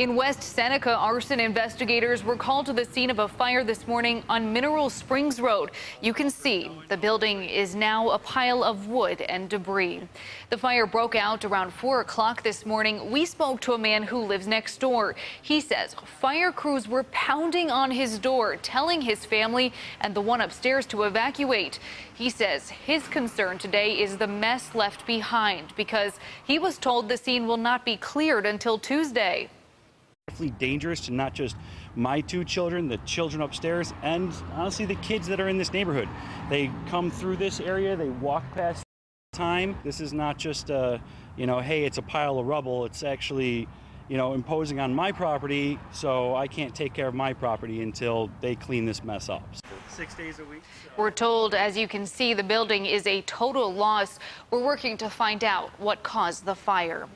In West Seneca, arson investigators were called to the scene of a fire this morning on Mineral Springs Road. You can see the building is now a pile of wood and debris. The fire broke out around 4 o'clock this morning. We spoke to a man who lives next door. He says fire crews were pounding on his door, telling his family and the one upstairs to evacuate. He says his concern today is the mess left behind because he was told the scene will not be cleared until Tuesday. Definitely dangerous to not just my two children, the children upstairs, and honestly the kids that are in this neighborhood. They come through this area, they walk past time. This is not just hey, it's a pile of rubble. It's actually, imposing on my property, so I can't take care of my property until they clean this mess up. 6 days a week. We're told, as you can see, the building is a total loss. We're working to find out what caused the fire.